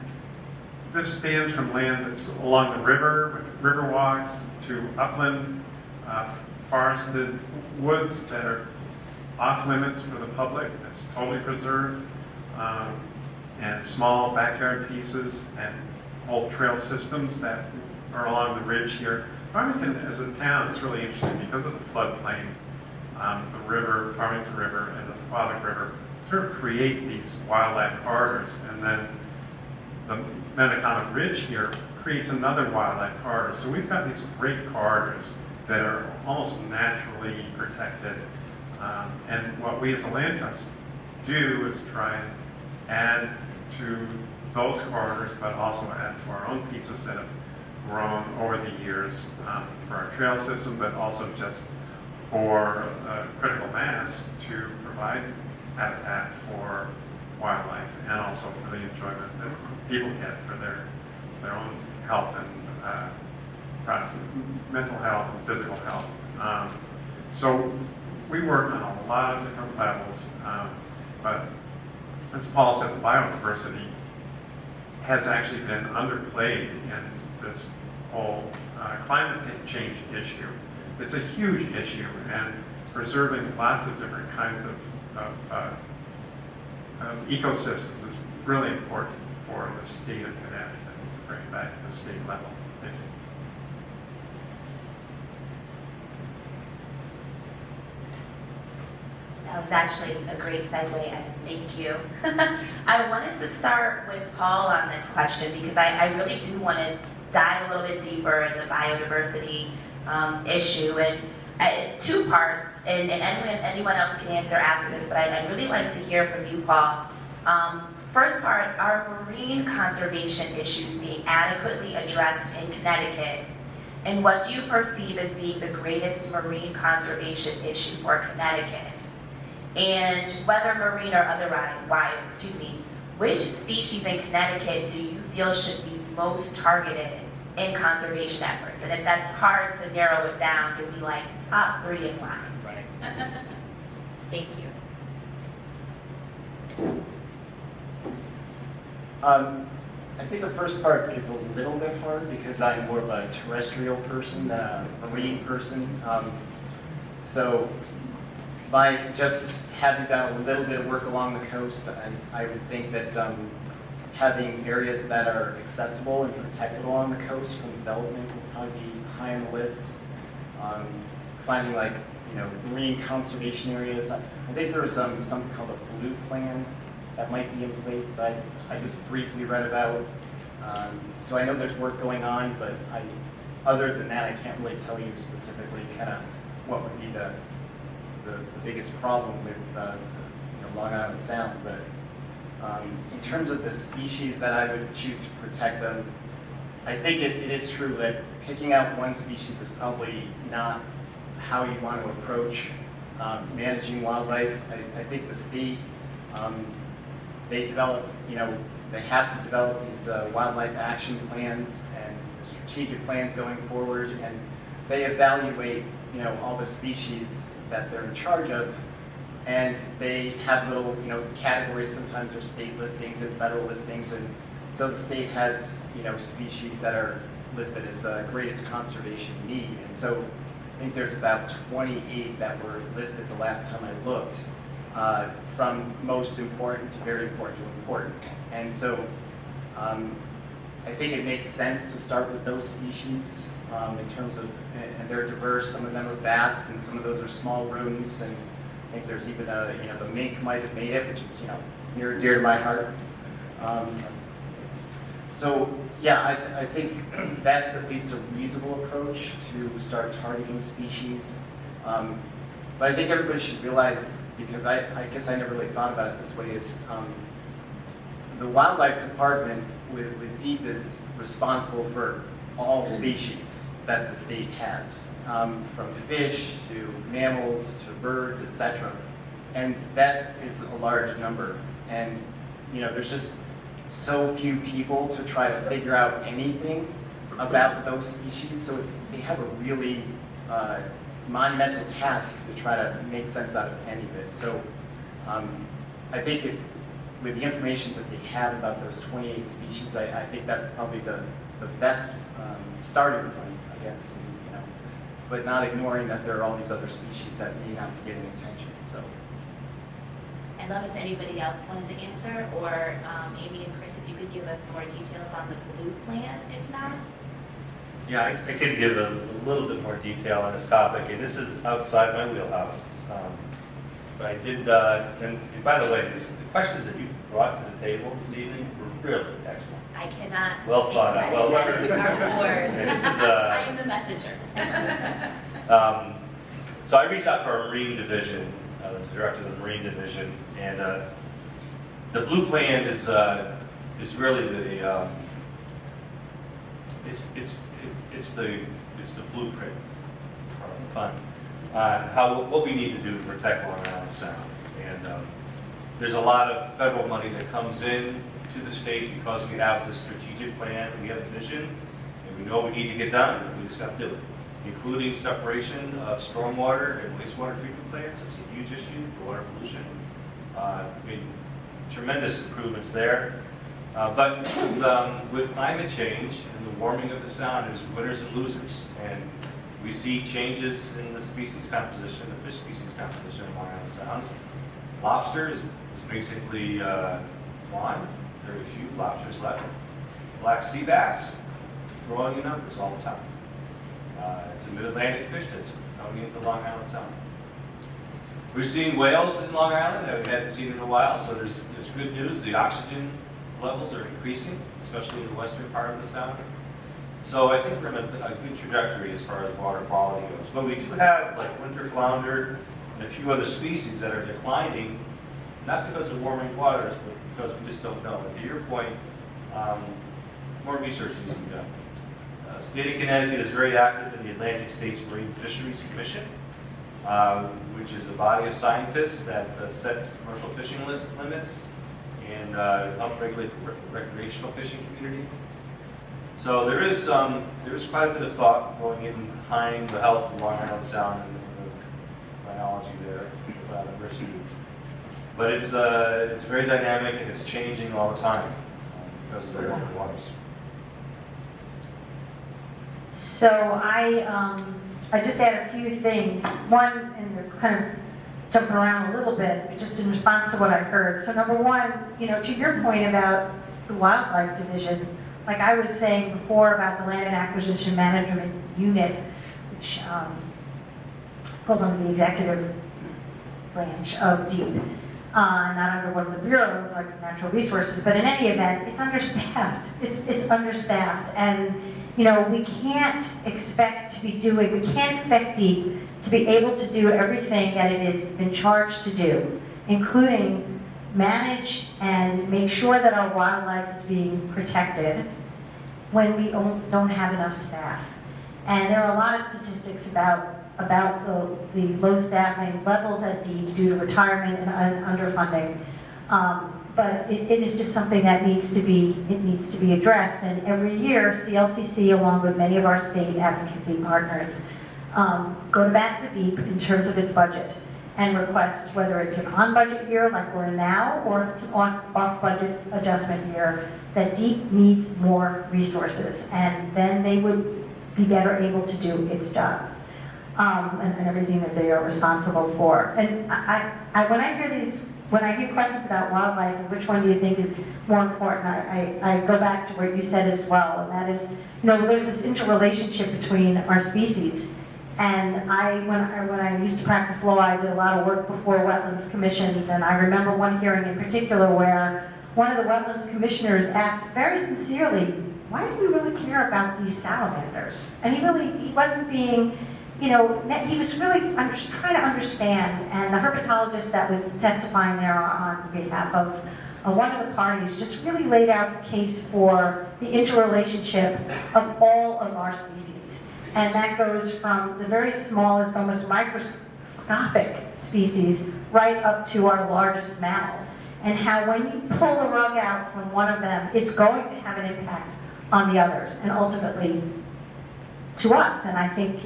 [SPEAKER 7] this spans from land that's along the river with river walks to upland, forested woods that are off limits for the public, that's totally preserved, and small backyard pieces and old trail systems that are along the ridge here. Farmington as a town is really interesting because of the floodplain. The river, Farmington River and the Paterson River sort of create these wildlife corridors, and then the Mendocino Ridge here creates another wildlife corridor. So we've got these great corridors that are almost naturally protected. And what we as a land trust do is try and add to those corridors, but also add to our own pieces that have grown over the years for our trail system, but also just for critical mass to provide habitat for wildlife and also for the enjoyment that people get for their own health and mental health and physical health. So we work on a lot of different levels, but as Paul said, biodiversity has actually been underplayed in this whole climate change issue. It's a huge issue, and preserving lots of different kinds of ecosystems is really important for the state of Connecticut to bring it back to the state level. Thank you.
[SPEAKER 2] That was actually a great segue, and thank you. I wanted to start with Paul on this question because I really do want to dive a little bit deeper in the biodiversity issue. And it's two parts, and anyone else can answer after this, but I'd really like to hear from you, Paul. First part, are marine conservation issues being adequately addressed in Connecticut? And what do you perceive as being the greatest marine conservation issue for Connecticut? And whether marine or otherwise, which species in Connecticut do you feel should be most targeted in conservation efforts? And if that's hard to narrow it down, give me like top 3 and why.
[SPEAKER 6] Right.
[SPEAKER 2] Thank you.
[SPEAKER 6] I think the first part is a little bit hard because I'm more of a terrestrial person than a marine person. So by just having done a little bit of work along the coast, I would think that having areas that are accessible and protected along the coast from development will probably be high on the list. Finding marine conservation areas. I think there's something called a blue plan that might be in place that I just briefly read about. So I know there's work going on, but other than that, I can't really tell you specifically kind of what would be the biggest problem with Long Island Sound. But in terms of the species that I would choose to protect them, I think it is true that picking out one species is probably not how you want to approach managing wildlife. I think the state, they develop, they have to develop these wildlife action plans and strategic plans going forward, and they evaluate, all the species that they're in charge of, and they have little, categories. Sometimes there's state listings and federal listings, and so the state has, species that are listed as greatest conservation need, and so I think there's about 28 that were listed the last time I looked, from most important to very important to important. And so I think it makes sense to start with those species in terms of, and they're diverse. Some of them are bats, and some of those are small rodents, and I think there's even the mink might have made it, which is, near and dear to my heart. So yeah, I think that's at least a reasonable approach to start targeting species. But I think everybody should realize, because I guess I never really thought about it this way, is the wildlife department with DEEP is responsible for all species that the state has, from fish to mammals to birds, etc. And that is a large number. And there's just so few people to try to figure out anything about those species, so they have a really monumental task to try to make sense out of any of it. So I think with the information that they have about those 28 species, I think that's probably the best starting point, I guess. But not ignoring that there are all these other species that may not be getting attention. So.
[SPEAKER 2] I'd love if anybody else wanted to answer, or Amy and Chris, if you could give us more details on the blue plan, if not.
[SPEAKER 5] Yeah, I can give a little bit more detail on this topic, and this is outside my wheelhouse. But I did, and by the way, the questions that you brought to the table this evening were really excellent.
[SPEAKER 2] I cannot.
[SPEAKER 5] Well
[SPEAKER 2] take
[SPEAKER 5] thought out.
[SPEAKER 2] credit.
[SPEAKER 5] Well,
[SPEAKER 2] That is our board.
[SPEAKER 5] And this is,
[SPEAKER 2] I am the messenger.
[SPEAKER 5] So I reached out for our Marine Division, the director of the Marine Division, and the blue plan is really the it's the blueprint, fun, on what we need to do to protect Long Island Sound. And there's a lot of federal money that comes in to the state because we have the strategic plan, we have a vision, and we know what we need to get done, and we just got to do it, including separation of stormwater and wastewater treatment plants. It's a huge issue for water pollution. Tremendous improvements there. But with climate change and the warming of the sound, there's winners and losers. And we see changes in the species composition, the fish species composition of Long Island Sound. Lobster is basically gone. Very few lobsters left. Black sea bass, growing in numbers all the time. It's a mid-Atlantic fish that's coming into Long Island Sound. We're seeing whales in Long Island that we hadn't seen in a while, so there's good news. The oxygen levels are increasing, especially in the western part of the sound. So I think we're in a good trajectory as far as water quality goes. But we do have like winter flounder and a few other species that are declining, not because of warming waters, but because we just don't know. And to your point, more research needs to be done. State of Connecticut is very active in the Atlantic States Marine Fisheries Commission, which is a body of scientists that set commercial fishing limits and help regulate the recreational fishing community. So there is quite a bit of thought going in behind the health of Long Island Sound and the biology there at biodiversity. But it's very dynamic and it's changing all the time because of the warmer waters.
[SPEAKER 4] So I just add a few things. One, and we're kind of jumping around a little bit, but just in response to what I heard. So number one, to your point about the wildlife division, like I was saying before about the Land and Acquisition Management Unit, which falls under the executive branch of DEEP, not under one of the bureaus like Natural Resources, but in any event, it's understaffed. It's understaffed, and we can't expect DEEP to be able to do everything that it has been charged to do, including manage and make sure that our wildlife is being protected when we don't have enough staff. And there are a lot of statistics about the low staffing levels at DEEP due to retirement and underfunding. But it is just something that needs to be addressed. And every year, CLCC, along with many of our state advocacy partners, go to bat for DEEP in terms of its budget and request whether it's an on-budget year like we're in now or if it's an off-budget adjustment year, that DEEP needs more resources, and then they would be better able to do its job and everything that they are responsible for. And when I hear questions about wildlife and which one do you think is more important, I go back to what you said as well, and that is, there's this interrelationship between our species. And when I used to practice law, I did a lot of work before wetlands commissions, and I remember one hearing in particular where one of the wetlands commissioners asked very sincerely, why do we really care about these salamanders? And he wasn't being, he was really trying to understand, and the herpetologist that was testifying there on behalf of one of the parties just really laid out the case for the interrelationship of all of our species. And that goes from the very smallest, almost microscopic species right up to our largest mammals. And how when you pull the rug out from one of them, it's going to have an impact on the others and ultimately to us. And I think,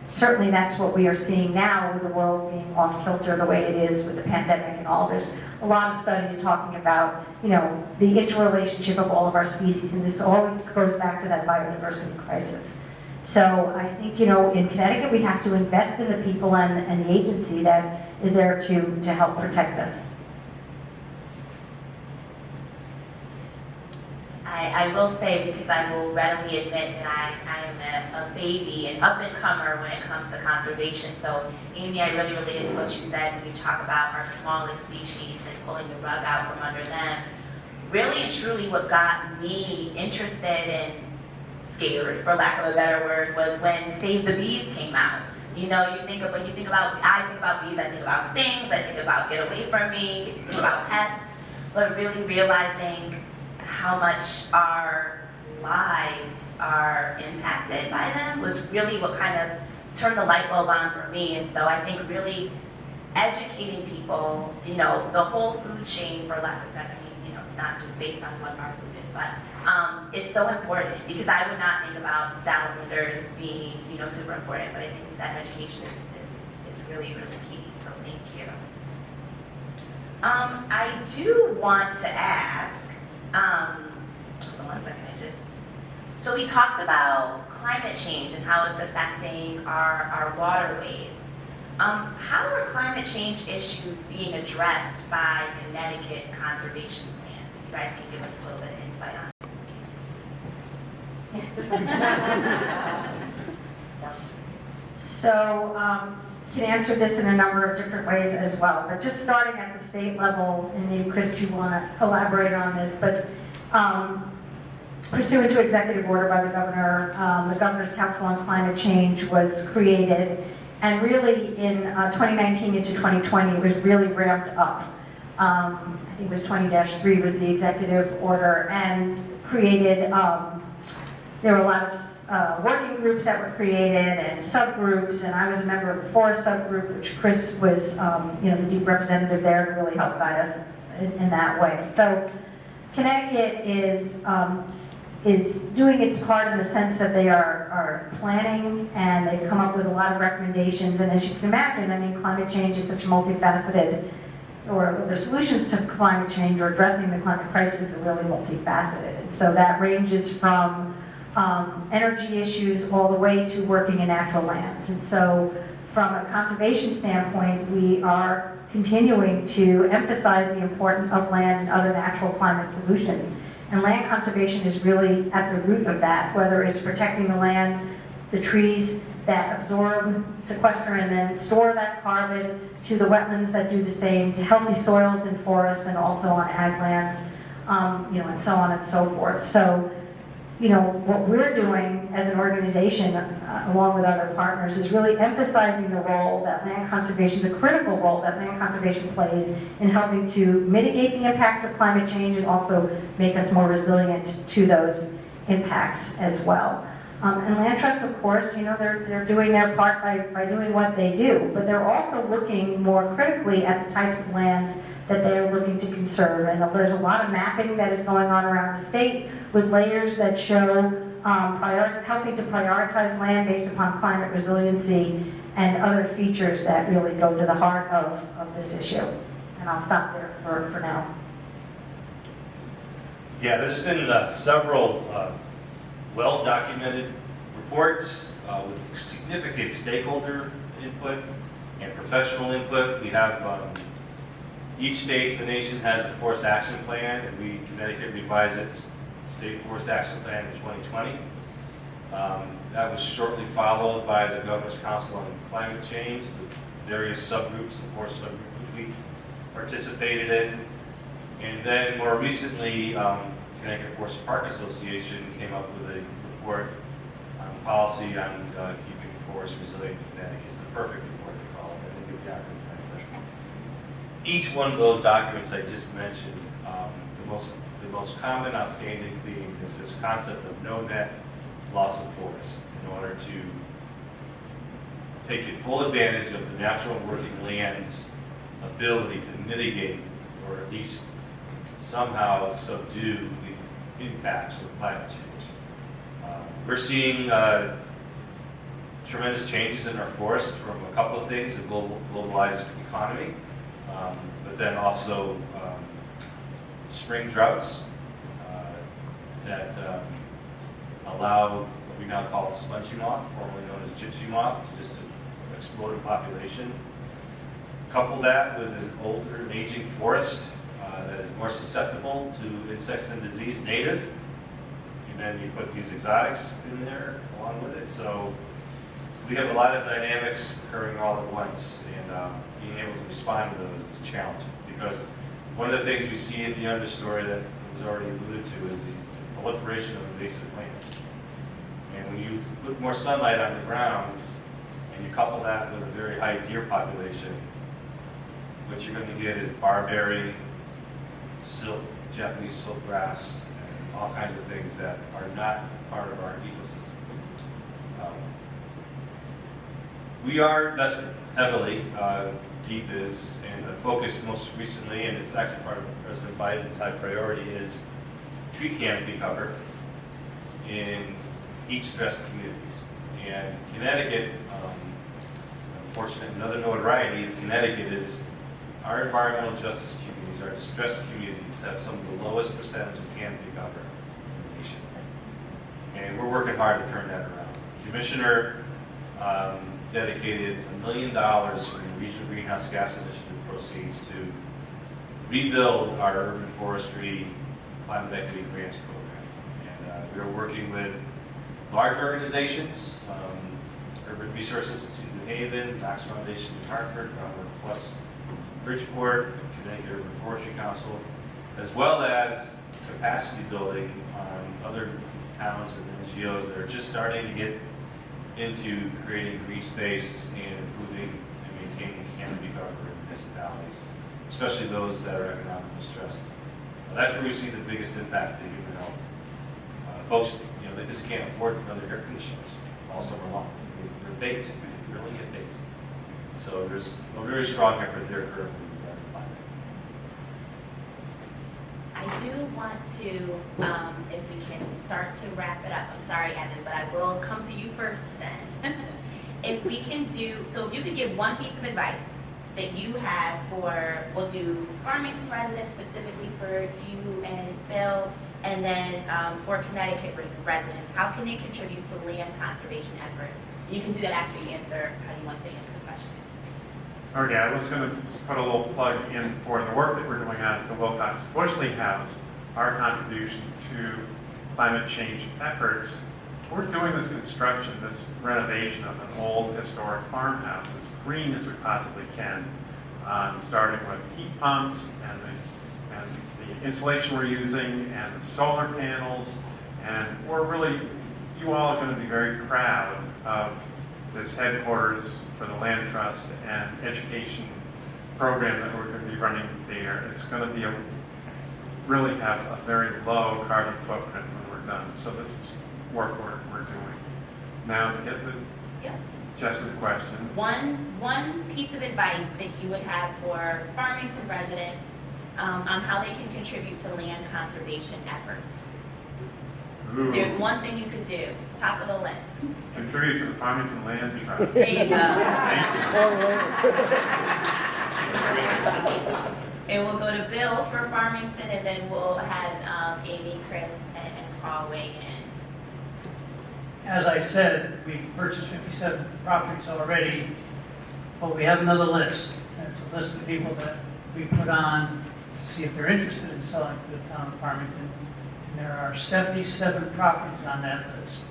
[SPEAKER 4] certainly that's what we are seeing now with the world being off kilter the way it is with the pandemic and all. There's a lot of studies talking about, the interrelationship of all of our species, and this always goes back to that biodiversity crisis. So I think, in Connecticut, we have to invest in the people and the agency that is there to help protect us.
[SPEAKER 2] I will say, because I will readily admit that I am a baby, an up-and-comer when it comes to conservation. So, Amy, I really related to what you said when you talk about our smallest species and pulling the rug out from under them. Really and truly what got me interested and scared, for lack of a better word, was when Save the Bees came out. When you think about bees, I think about stings, I think about get away from me, think about pests, but really realizing how much our lives are impacted by them was really what kind of turned the light bulb on for me. And so I think really educating people, the whole food chain, for lack of better, it's not just based on what our food is, but it's so important, because I would not think about salamanders being, super important, but I think that education is really, really key, so thank you. I do want to ask, Hold on one second, so we talked about climate change and how it's affecting our waterways. How are climate change issues being addressed by Connecticut conservation plans? You guys can give us a little bit of insight on it.
[SPEAKER 4] So, can answer this in a number of different ways as well, but just starting at the state level, and maybe Chris, you want to elaborate on this, but pursuant to executive order by the Governor's Council on Climate Change was created, and really in 2019 into 2020, it was really ramped up. I think it was 20-3 was the executive order, and created, there were a lot of working groups that were created and subgroups, and I was a member of the forest subgroup, which Chris was, the deep representative there to really help guide us in that way. So Connecticut is doing its part in the sense that they are planning, and they've come up with a lot of recommendations. And as you can imagine, I mean, climate change is such multifaceted, or the solutions to climate change or addressing the climate crisis are really multifaceted. And so that ranges from energy issues all the way to working in natural lands. And so from a conservation standpoint, we are continuing to emphasize the importance of land and other natural climate solutions. And land conservation is really at the root of that, whether it's protecting the land, the trees that absorb, sequester, and then store that carbon, to the wetlands that do the same, to healthy soils in forests and also on ag lands, and so on and so forth. So, what we're doing as an organization, along with other partners, is really emphasizing the role that land conservation, the critical role that land conservation plays in helping to mitigate the impacts of climate change and also make us more resilient to those impacts as well. And land trusts, of course, they're doing their part by doing what they do, but they're also looking more critically at the types of lands that they're looking to conserve. And there's a lot of mapping that is going on around the state with layers that show helping to prioritize land based upon climate resiliency and other features that really go to the heart of this issue. And I'll stop there for now.
[SPEAKER 5] Yeah, there's been several well-documented reports with significant stakeholder input and professional input. We have each state in the nation has a forest action plan, and Connecticut revised its state forest action plan in 2020. That was shortly followed by the Governor's Council on Climate Change, the various subgroups, the forest subgroup which we participated in. And then more recently, Connecticut Forest Park Association came up with a report on policy on keeping forests resilient in Connecticut. It's the perfect report, they call it. I didn't give the acronym. Each one of those documents I just mentioned, the most common outstanding theme is this concept of no net loss of forest in order to take full advantage of the natural working land's ability to mitigate or at least somehow subdue the impacts of climate change. We're seeing tremendous changes in our forests from a couple of things: the globalized economy, but then also spring droughts that allow what we now call spongy moth, formerly known as gypsy moth, to just explode in population. Couple that with an older and aging forest that is more susceptible to insects and disease, native, and then you put these exotics in there along with it. So we have a lot of dynamics occurring all at once, and being able to respond to those is challenging, because one of the things we see in the understory that was already alluded to is the proliferation of invasive plants. And when you put more sunlight on the ground and you couple that with a very high deer population, what you're going to get is barberry, Japanese silkgrass, and all kinds of things that are not part of our ecosystem. We are invested heavily, deep is, and the focus most recently, and it's actually part of President Biden's high priority, is tree canopy cover in heat-stressed communities. And Connecticut, unfortunately, another notoriety of Connecticut is our environmental justice communities, our distressed communities, have some of the lowest percentage of canopy cover in the nation. And we're working hard to turn that around. The Commissioner dedicated $1 million from the Regional Greenhouse Gas Initiative proceeds to rebuild our urban forestry climate equity grants program. And we're working with large organizations, Urban Resource Institute in New Haven, Knox Foundation in Hartford, Farmington Plus Bridgeport, Connecticut Urban Forestry Council, as well as capacity building on other towns and NGOs that are just starting to get into creating green space and improving and maintaining canopy cover in municipalities, especially those that are economically stressed. That's where we see the biggest impact to human health. Folks, they just can't afford to run their air conditioners all summer long. They're baked. They really get baked. So there's a very strong effort there currently regarding climate.
[SPEAKER 2] I do want to, if we can start to wrap it up. I'm sorry, Evan, but I will come to you first then. If we can do, so if you could give one piece of advice that you have for, we'll do Farmington residents, specifically for you and Bill, and then for Connecticut residents, how can they contribute to land conservation efforts? You can do that after you answer how you want to answer the question.
[SPEAKER 7] Okay, I was going to put a little plug in for the work that we're doing at the Wilcox Bushley House, our contribution to climate change efforts. We're doing this construction, this renovation of an old historic farmhouse as green as we possibly can, starting with heat pumps and the insulation we're using and the solar panels. And we're really, you all are going to be very proud of this headquarters for the Land Trust and education program that we're going to be running there. It's going to be really have a very low carbon footprint when we're done. So this is work we're doing. Now to get to Jess's question.
[SPEAKER 2] One piece of advice that you would have for Farmington residents on how they can contribute to land conservation efforts. So there's one thing you could do, top of the list.
[SPEAKER 7] Contribute to the Farmington Land Trust.
[SPEAKER 2] There you go. And we'll go to Bill for Farmington, and then we'll have Amy, Chris, and Paul weigh in.
[SPEAKER 3] As I said, we purchased 57 properties already, but we have another list. And it's a list of people that we put on to see if they're interested in selling to the town of Farmington. And there are 77 properties on that list.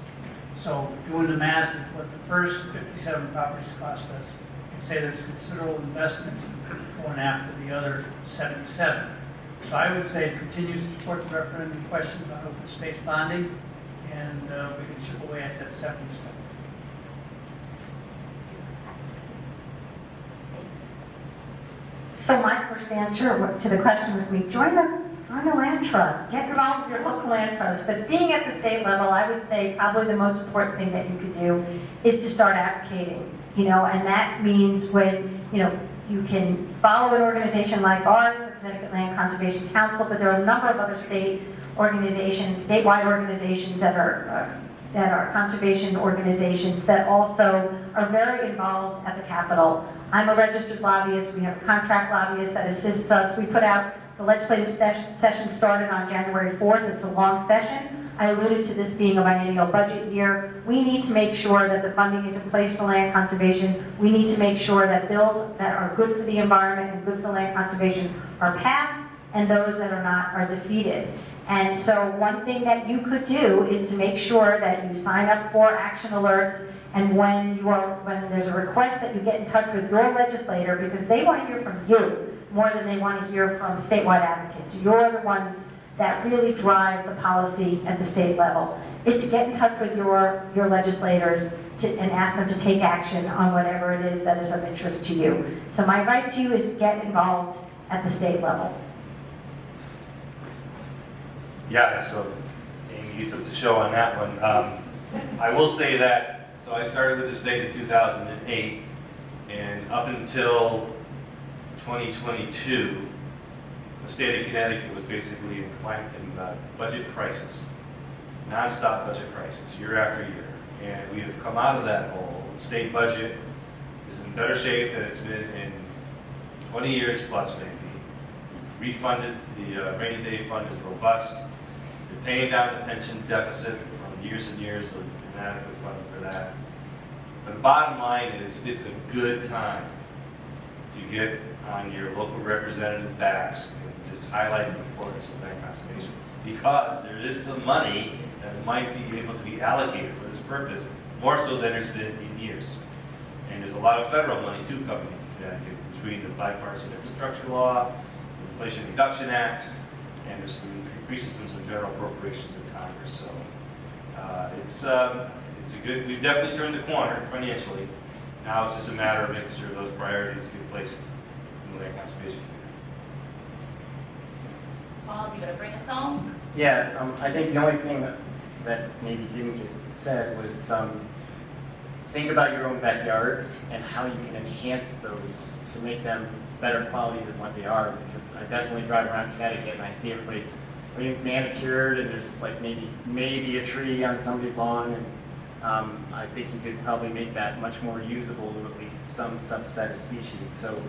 [SPEAKER 3] So doing the math with what the first 57 properties cost us, you can say there's considerable investment going after the other 77. So I would say continue to support the referendum questions on open space bonding, and we can chip away at that 77.
[SPEAKER 4] So my first answer to the question was, join the land trust, get involved with your local land trust. But being at the state level, I would say probably the most important thing that you could do is to start advocating, and that means when, you can follow an organization like ours, the Connecticut Land Conservation Council, but there are a number of other state organizations, statewide organizations that are conservation organizations that also are very involved at the Capitol. I'm a registered lobbyist. We have a contract lobbyist that assists us. We put out, the legislative session started on January 4th. It's a long session. I alluded to this being a biennial budget year. We need to make sure that the funding is in place for land conservation. We need to make sure that bills that are good for the environment and good for land conservation are passed, and those that are not are defeated. And so one thing that you could do is to make sure that you sign up for action alerts, and when there's a request, that you get in touch with your legislator, because they want to hear from you more than they want to hear from statewide advocates. You're the ones that really drive the policy at the state level, is to get in touch with your legislators and ask them to take action on whatever it is that is of interest to you. So my advice to you is get involved at the state level.
[SPEAKER 5] Yeah, so Amy, you took the show on that one. I will say that, so I started with the state in 2008, and up until 2022, the state of Connecticut was basically in budget crisis, nonstop budget crisis, year after year. And we have come out of that hole. The state budget is in better shape than it's been in 20 years plus maybe. Refunded, the rainy day fund is robust. You're paying down the pension deficit from years and years of inadequate funding for that. The bottom line is it's a good time to get on your local representatives' backs and just highlight the importance of land conservation, because there is some money that might be able to be allocated for this purpose, more so than there's been in years. And there's a lot of federal money too coming into Connecticut between the bipartisan infrastructure law, the Inflation Reduction Act, and there's some increases in some general appropriations in Congress. So it's a good. We've definitely turned the corner financially. Now it's just a matter of making sure those priorities get placed in the land conservation.
[SPEAKER 2] Paul, do you want to bring us home?
[SPEAKER 6] Yeah, I think the only thing that maybe didn't get said was think about your own backyards and how you can enhance those to make them better quality than what they are. Because I definitely drive around Connecticut and I see everybody's manicured and there's like maybe a tree on somebody's lawn, and I think you could probably make that much more usable to at least some subset of species. So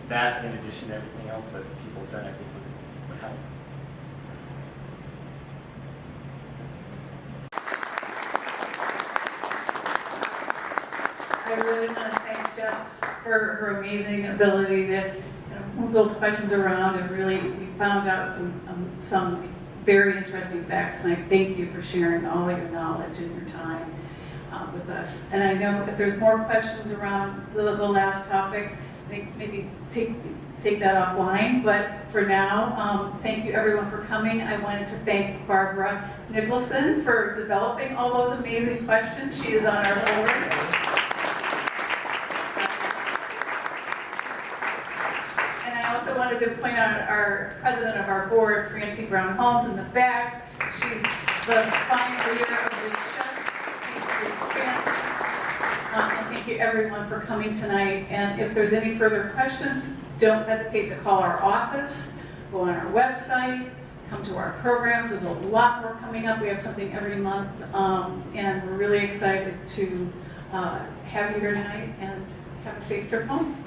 [SPEAKER 6] that, in addition to everything else that people said, I think would help.
[SPEAKER 1] I really want to thank Jess for her amazing ability to move those questions around, and really we found out some very interesting facts, and I thank you for sharing all your knowledge and your time with us. And I know if there's more questions around the last topic, I think maybe take that offline, but for now, thank you everyone for coming. I wanted to thank Barbara Nicholson for developing all those amazing questions. She is on our board. I also wanted to point out our president of our board, Francie Brown Holmes, in the back. She's the fine leader of the chef. Thank you everyone for coming tonight. And if there's any further questions, don't hesitate to call our office, go on our website, come to our programs. There's a lot more coming up. We have something every month, and we're really excited to have you here tonight, and have a safe trip home.